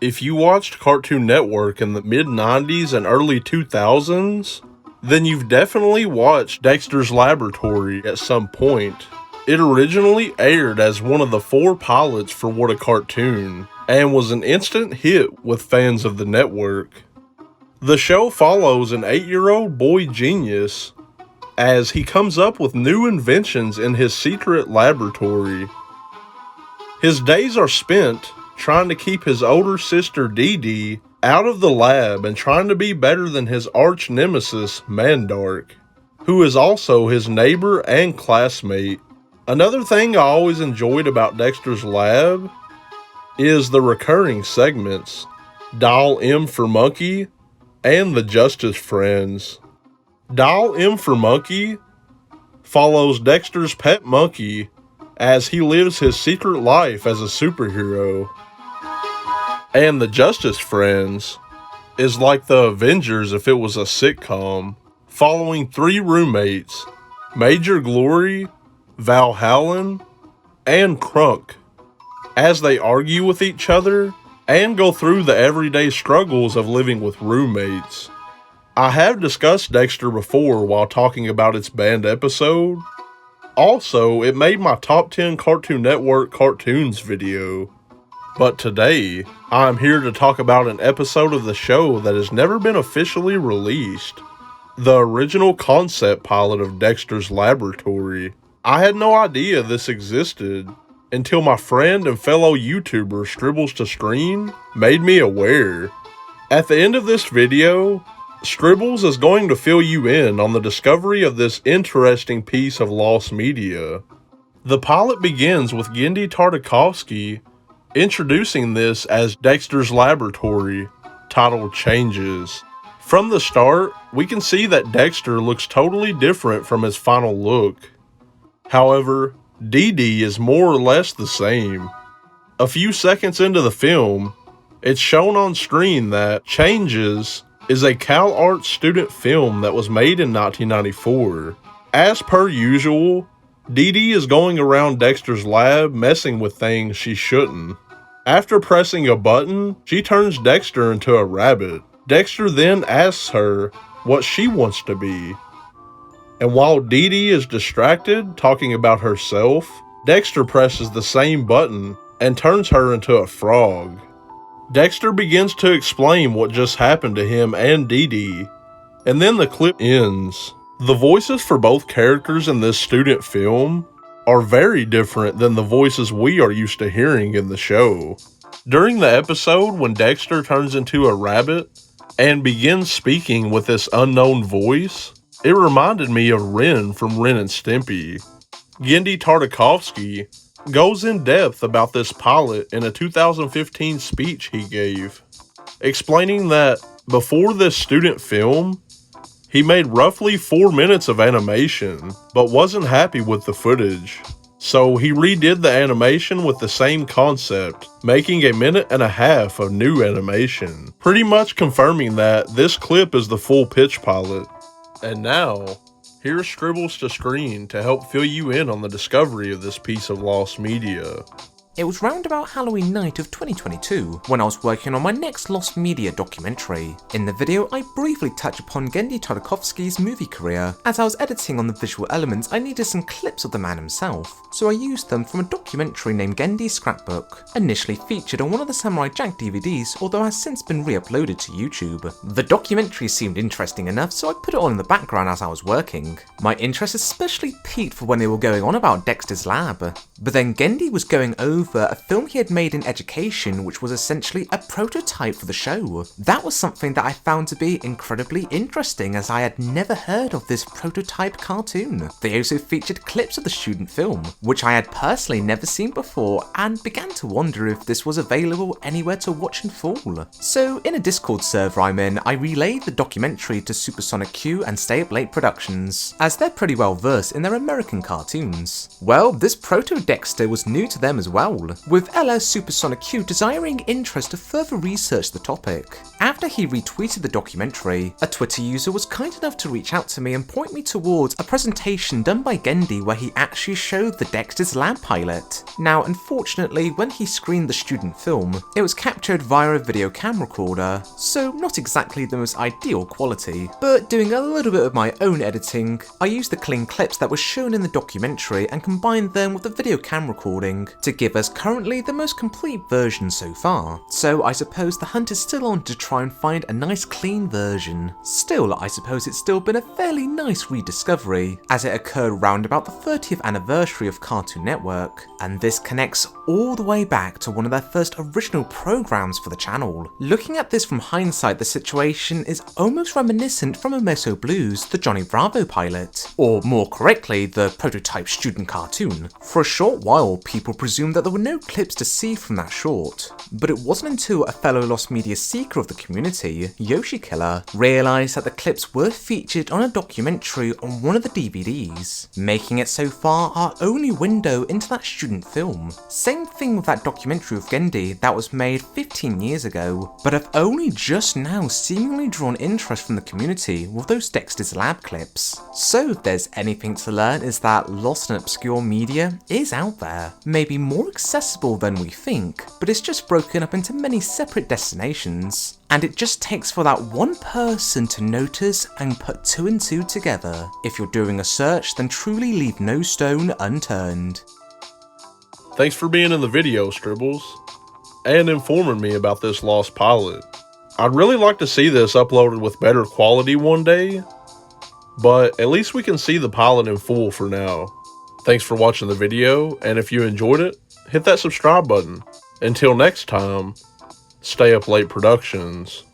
If you watched Cartoon Network in the mid-90s and early 2000s, then you've definitely watched Dexter's Laboratory at some point. It originally aired as one of the 4 pilots for What a Cartoon, and was an instant hit with fans of the network. The show follows an 8-year-old boy genius as he comes up with new inventions in his secret laboratory. His days are spent trying to keep his older sister Dee Dee out of the lab and trying to be better than his arch nemesis Mandark, who is also his neighbor and classmate. Another thing I always enjoyed about Dexter's Lab is the recurring segments, Dial M for Monkey and the Justice Friends. Dial M for Monkey follows Dexter's pet monkey as he lives his secret life as a superhero. And the Justice Friends is like the Avengers if it was a sitcom, following 3 roommates, Major Glory, Valhallan, and Crunk, as they argue with each other and go through the everyday struggles of living with roommates. I have discussed Dexter before while talking about its banned episode. Also, it made my top 10 Cartoon Network cartoons video. But today, I'm here to talk about an episode of the show that has never been officially released. The original concept pilot of Dexter's Laboratory. I had no idea this existed until my friend and fellow YouTuber Scribbles to Screen made me aware. At the end of this video, Scribbles is going to fill you in on the discovery of this interesting piece of lost media. The pilot begins with Gendy Tartakovsky introducing this as Dexter's Laboratory, titled Changes. From the start, we can see that Dexter looks totally different from his final look. However, Dee Dee is more or less the same. A few seconds into the film, it's shown on screen that Changes is a CalArts student film that was made in 1994. As per usual, Dee Dee is going around Dexter's lab messing with things she shouldn't. After pressing a button, she turns Dexter into a rabbit. Dexter then asks her what she wants to be. And while Dee Dee is distracted talking about herself, Dexter presses the same button and turns her into a frog. Dexter begins to explain what just happened to him and Dee Dee, and then the clip ends. The voices for both characters in this student film are very different than the voices we are used to hearing in the show. During the episode when Dexter turns into a rabbit and begins speaking with this unknown voice, it reminded me of Ren from Ren and Stimpy. Gendy Tartakovsky goes in depth about this pilot in a 2015 speech he gave, explaining that before this student film, he made roughly 4 minutes of animation, but wasn't happy with the footage. So he redid the animation with the same concept, making 1.5 minutes of new animation, pretty much confirming that this clip is the full pitch pilot. And now, here's Scribbles to Screen to help fill you in on the discovery of this piece of lost media. It was round about Halloween night of 2022 when I was working on my next lost media documentary. In the video, I briefly touch upon Gendy Tartakovsky's movie career. As I was editing on the visual elements, I needed some clips of the man himself, so I used them from a documentary named Gendy's Scrapbook, initially featured on one of the Samurai Jack DVDs, although has since been re-uploaded to YouTube. The documentary seemed interesting enough, so I put it on in the background as I was working. My interest especially peaked for when they were going on about Dexter's lab, but then Gendy was going over a film he had made in education which was essentially a prototype for the show. That was something that I found to be incredibly interesting as I had never heard of this prototype cartoon. They also featured clips of the student film, which I had personally never seen before and began to wonder if this was available anywhere to watch in full. So in a Discord server I'm in, I relayed the documentary to Supersonic Q and Stay Up Late Productions, as they're pretty well versed in their American cartoons. Well, this proto Dexter was new to them as well, role, with LS Supersonic Q desiring interest to further research the topic. After he retweeted the documentary, a Twitter user was kind enough to reach out to me and point me towards a presentation done by Gendy where he actually showed the Dexter's lab pilot. Now, unfortunately, when he screened the student film, it was captured via a video camera recorder, so not exactly the most ideal quality. But doing a little bit of my own editing, I used the clean clips that were shown in the documentary and combined them with the video camera recording to give us currently the most complete version so far. So I suppose the hunt is still on to try and find a nice clean version. Still, I suppose it's still been a fairly nice rediscovery, as it occurred round about the 30th anniversary of Cartoon Network, and this connects all the way back to one of their first original programs for the channel. Looking at this from hindsight, the situation is almost reminiscent from Meso Blues, the Johnny Bravo pilot, or more correctly, the prototype student cartoon. For a short while, people presumed that there were no clips to see from that short, but it wasn't until a fellow Lost Media seeker of the community, Yoshi Killer, realised that the clips were featured on a documentary on one of the DVDs, making it so far our only window into that student film. Same thing with that documentary of Gendy that was made 15 years ago, but I've only just now seemingly drawn interest from the community with those Dexter's lab clips. So if there's anything to learn, is that lost and obscure media is out there, maybe more accessible than we think, but it's just broken up into many separate destinations, and it just takes for that one person to notice and put two and two together. If you're doing a search, then truly leave no stone unturned. Thanks for being in the video, Scribbles, and informing me about this lost pilot. I'd really like to see this uploaded with better quality one day, but at least we can see the pilot in full for now. Thanks for watching the video, and if you enjoyed it, hit that subscribe button. Until next time, stay up late productions.